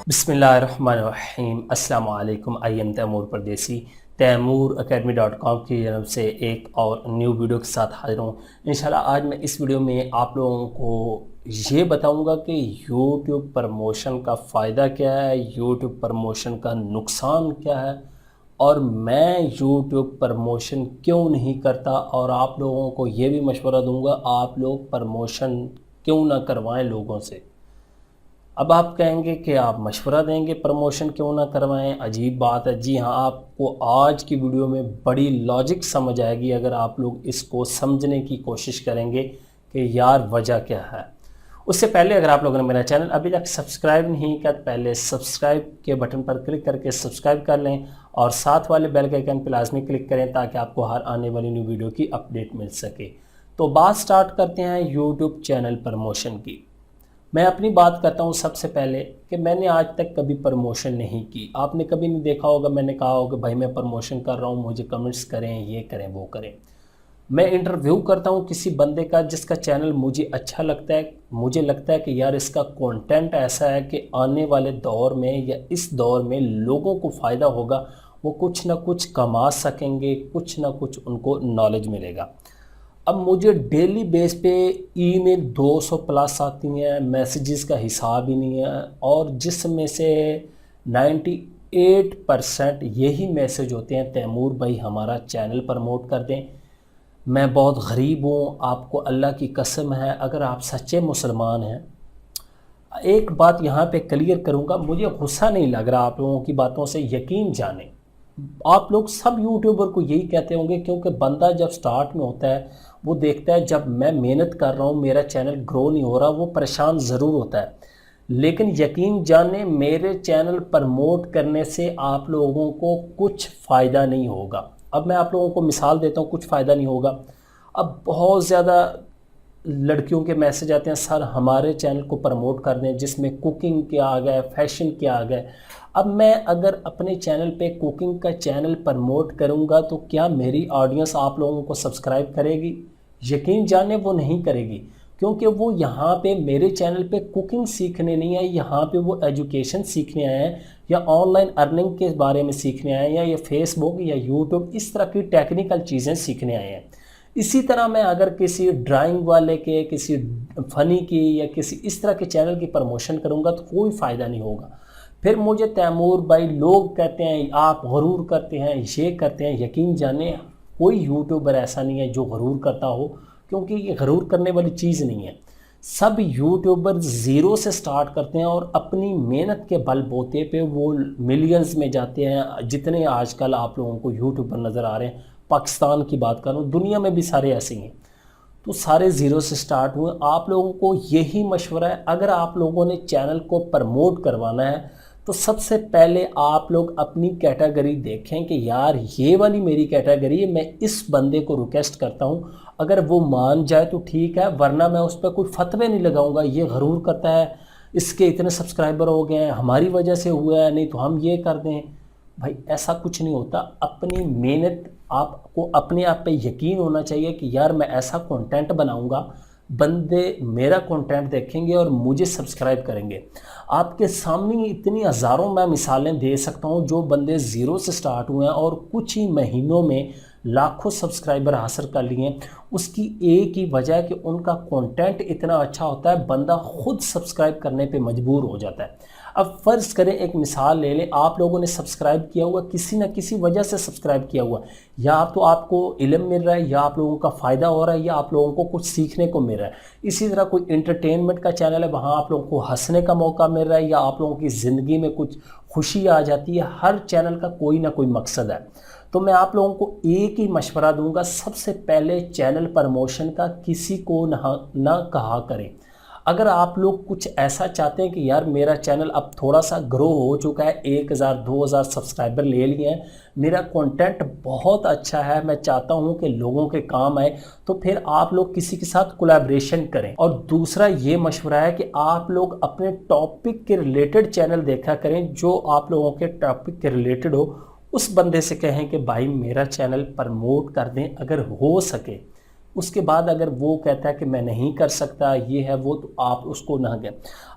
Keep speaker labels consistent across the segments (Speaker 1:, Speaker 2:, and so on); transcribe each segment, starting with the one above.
Speaker 1: बिस्मिल्लाहिर्रहमानिर्रहीम। अस्सलाम वालेकुम। आई एम तैमूर परदेसी तैमूर academy.com की तरफ से एक और न्यू वीडियो के साथ हाजिर हूँ। इंशाल्लाह आज मैं इस वीडियो में आप लोगों को ये बताऊंगा कि यूट्यूब प्रमोशन का फ़ायदा क्या है, यूट्यूब प्रमोशन का नुकसान क्या है और मैं यूट्यूब प्रमोशन क्यों नहीं करता, और आप लोगों को ये भी मशवरा दूंगा आप लोग प्रमोशन क्यों ना करवाएं लोगों से। अब आप कहेंगे कि आप मशवरा देंगे प्रमोशन क्यों ना करवाएं, अजीब बात है। जी हाँ, आपको आज की वीडियो में बड़ी लॉजिक समझ आएगी अगर आप लोग इसको समझने की कोशिश करेंगे कि यार वजह क्या है। उससे पहले अगर आप लोगों ने मेरा चैनल अभी तक सब्सक्राइब नहीं किया तो पहले सब्सक्राइब के बटन पर क्लिक करके सब्सक्राइब कर लें और साथ वाले बेल के आइकन पर लाजमी क्लिक करें ताकि आपको हर आने वाली न्यू वीडियो की अपडेट मिल सके। तो बात स्टार्ट करते हैं यूट्यूब चैनल प्रमोशन की। मैं अपनी बात करता हूँ सबसे पहले कि मैंने आज तक कभी प्रमोशन नहीं की। आपने कभी नहीं देखा होगा मैंने कहा होगा भाई मैं प्रमोशन कर रहा हूँ, मुझे कमेंट्स करें, ये करें वो करें। मैं इंटरव्यू करता हूँ किसी बंदे का जिसका चैनल मुझे अच्छा लगता है, मुझे लगता है कि यार इसका कंटेंट ऐसा है कि आने वाले दौर में या इस दौर में लोगों को फ़ायदा होगा, वो कुछ ना कुछ कमा सकेंगे, कुछ ना कुछ उनको नॉलेज मिलेगा। अब मुझे डेली बेस पे ईमेल 200 प्लस आती हैं, मैसेजेस का हिसाब ही नहीं है, और जिसमें से 98% यही मैसेज होते हैं तैमूर भाई हमारा चैनल प्रमोट कर दें। मैं बहुत गरीब हूँ, आपको अल्लाह की कसम है अगर आप सच्चे मुसलमान हैं। एक बात यहाँ पे क्लियर करूँगा, मुझे गुस्सा नहीं लग रहा आप लोगों की बातों से, यकीन जाने आप लोग सब यूट्यूबर को यही कहते होंगे क्योंकि बंदा जब स्टार्ट में होता है वो देखता है जब मैं मेहनत कर रहा हूँ मेरा चैनल ग्रो नहीं हो रहा, वो परेशान ज़रूर होता है। लेकिन यकीन जाने मेरे चैनल प्रमोट करने से आप लोगों को कुछ फ़ायदा नहीं होगा। अब मैं आप लोगों को मिसाल देता हूँ, कुछ फ़ायदा नहीं होगा। अब बहुत ज़्यादा लड़कियों के मैसेज आते हैं सर हमारे चैनल को प्रमोट कर दें, जिसमें कुकिंग के आ गए, फैशन के आ गए। अब मैं अगर अपने चैनल पे कुकिंग का चैनल प्रमोट करूंगा तो क्या मेरी ऑडियंस आप लोगों को सब्सक्राइब करेगी? यकीन जाने वो नहीं करेगी, क्योंकि वो यहाँ पे मेरे चैनल पे कुकिंग सीखने नहीं आए, यहाँ पे वो एजुकेशन सीखने आए हैं या ऑनलाइन अर्निंग के बारे में सीखने आए हैं या ये फेसबुक या यूट्यूब इस तरह की टेक्निकल चीज़ें सीखने आए हैं। इसी तरह मैं अगर किसी ड्राइंग वाले के, किसी फ़नी की या किसी इस तरह के चैनल की प्रमोशन करूँगा तो कोई फ़ायदा नहीं होगा। फिर मुझे तैमूर भाई लोग कहते हैं आप गरूर करते हैं, ये करते हैं। यकीन जाने कोई यूट्यूबर ऐसा नहीं है जो गरूर करता हो, क्योंकि ये गरूर करने वाली चीज़ नहीं है। सब यूट्यूबर ज़ीरो से स्टार्ट करते हैं और अपनी मेहनत के बलबूते पे वो मिलियंस में जाते हैं। जितने आजकल आप लोगों को यूट्यूबर नज़र आ रहे हैं, पाकिस्तान की बात करूँ, दुनिया में भी सारे ऐसे ही हैं, तो सारे ज़ीरो से स्टार्ट हुए। आप लोगों को यही मशवरा है, अगर आप लोगों ने चैनल को प्रमोट करवाना है तो सबसे पहले आप लोग अपनी कैटेगरी देखें कि यार ये वाली मेरी कैटेगरी है, मैं इस बंदे को रिक्वेस्ट करता हूँ, अगर वो मान जाए तो ठीक है, वरना मैं उस पर कोई फतवे नहीं लगाऊंगा ये गरूर करता है, इसके इतने सब्सक्राइबर हो गए हैं, हमारी वजह से हुआ है, नहीं तो हम ये कर दें। भाई ऐसा कुछ नहीं होता। अपनी मेहनत, आपको अपने आप पे यकीन होना चाहिए कि यार मैं ऐसा कंटेंट बनाऊंगा, बंदे मेरा कंटेंट देखेंगे और मुझे सब्सक्राइब करेंगे। आपके सामने इतनी हज़ारों मैं मिसालें दे सकता हूं जो बंदे ज़ीरो से स्टार्ट हुए हैं और कुछ ही महीनों में लाखों सब्सक्राइबर हासिल कर लिए। उसकी एक ही वजह है कि उनका कंटेंट इतना अच्छा होता है, बंदा खुद सब्सक्राइब करने पे मजबूर हो जाता है। अब फ़र्ज़ करें, एक मिसाल ले लें, आप लोगों ने सब्सक्राइब किया हुआ, किसी न किसी वजह से सब्सक्राइब किया हुआ, या तो आपको इल्म मिल रहा है, या आप लोगों का फ़ायदा हो रहा है, या आप लोगों को कुछ सीखने को मिल रहा है। इसी तरह कोई इंटरटेनमेंट का चैनल है, वहाँ आप लोगों को हंसने का मौका मिल रहा है, या आप लोगों की ज़िंदगी में कुछ खुशी आ जाती है। हर चैनल का कोई ना कोई मकसद है। तो मैं आप लोगों को एक ही मशवरा दूंगा, सबसे पहले चैनल प्रमोशन का किसी को ना कहा करें। अगर आप लोग कुछ ऐसा चाहते हैं कि यार मेरा चैनल अब थोड़ा सा ग्रो हो चुका है, 1000 2000 सब्सक्राइबर ले लिए हैं, मेरा कंटेंट बहुत अच्छा है, मैं चाहता हूं कि लोगों के काम आए, तो फिर आप लोग किसी के साथ कोलैबोरेशन करें। और दूसरा ये मशवरा है कि आप लोग अपने टॉपिक के रिलेटेड चैनल देखा करें, जो आप लोगों के टॉपिक के रिलेटेड हो। उस बंदे से कहें कि भाई मेरा चैनल प्रमोट कर दें, अगर हो सके उसके बाद अगर वो कहता है कि मैं नहीं कर सकता, ये है वो, तो आप उसको ना कहें।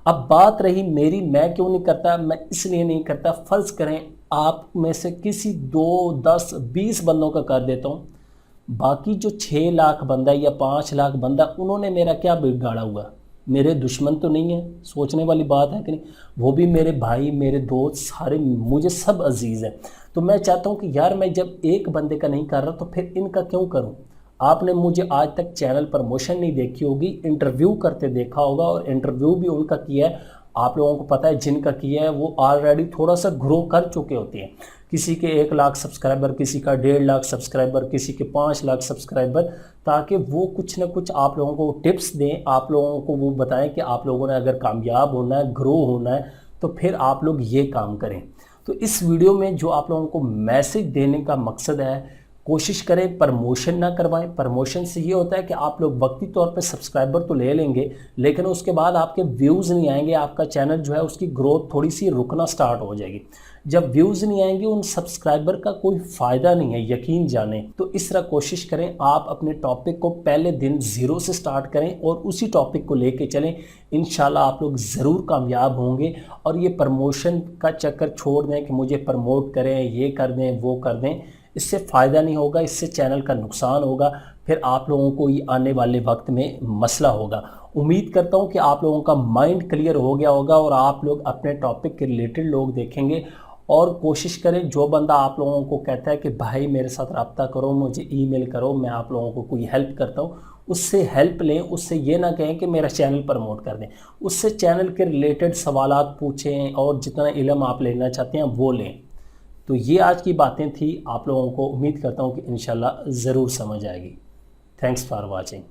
Speaker 1: अब बात रही मेरी, मैं क्यों नहीं करता, मैं इसलिए नहीं करता, फ़र्ज़ करें आप में से किसी 2, 10, 20 बंदों का कर देता हूँ, बाकी जो 6 लाख बंदा या 5 लाख बंदा, उन्होंने मेरा क्या बिगाड़ा हुआ, मेरे दुश्मन तो नहीं है, सोचने वाली बात है कि नहीं, वो भी मेरे भाई, मेरे दोस्त, सारे मुझे सब अजीज़ है। तो मैं चाहता हूँ कि यार मैं जब एक बंदे का नहीं कर रहा तो फिर इनका क्यों करूँ। आपने मुझे आज तक चैनल प्रमोशन नहीं देखी होगी, इंटरव्यू करते देखा होगा, और इंटरव्यू भी उनका किया है, आप लोगों को पता है जिनका किया है वो ऑलरेडी थोड़ा सा ग्रो कर चुके होते हैं। किसी के 1 लाख सब्सक्राइबर, किसी का 1.5 लाख सब्सक्राइबर, किसी के 5 लाख सब्सक्राइबर, ताकि वो कुछ ना कुछ आप लोगों को टिप्स दें, आप लोगों को वो बताएं कि आप लोगों ने अगर कामयाब होना है, ग्रो होना है, तो फिर आप लोग ये काम करें। तो इस वीडियो में जो आप लोगों को मैसेज देने का मकसद है, कोशिश करें प्रमोशन ना करवाएं। प्रमोशन से ये होता है कि आप लोग वक्ती तौर पे सब्सक्राइबर तो ले लेंगे, लेकिन उसके बाद आपके व्यूज़ नहीं आएंगे, आपका चैनल जो है उसकी ग्रोथ थोड़ी सी रुकना स्टार्ट हो जाएगी। जब व्यूज़ नहीं आएंगे, उन सब्सक्राइबर का कोई फ़ायदा नहीं है, यकीन जाने। तो इस तरह कोशिश करें आप अपने टॉपिक को पहले दिन 0 से स्टार्ट करें और उसी टॉपिक को लेके चलें। इंशाल्लाह आप लोग ज़रूर कामयाब होंगे। और ये प्रमोशन का चक्कर छोड़ दें कि मुझे प्रमोट करें, ये कर दें, वो कर दें, इससे फ़ायदा नहीं होगा, इससे चैनल का नुकसान होगा, फिर आप लोगों को ये आने वाले वक्त में मसला होगा। उम्मीद करता हूँ कि आप लोगों का माइंड क्लियर हो गया होगा और आप लोग अपने टॉपिक के रिलेटेड लोग देखेंगे। और कोशिश करें, जो बंदा आप लोगों को कहता है कि भाई मेरे साथ रब्ता करो, मुझे ईमेल करो, मैं आप लोगों को कोई हेल्प करता हूँ, उससे हेल्प लें। उससे ये ना कहें कि मेरा चैनल प्रमोट कर दें, उससे चैनल के रिलेटेड सवालात पूछें और जितना इल्म आप लेना चाहते हैं वो लें। तो ये आज की बातें थी, आप लोगों को उम्मीद करता हूँ कि इंशाल्लाह ज़रूर समझ आएगी। Thanks for watching.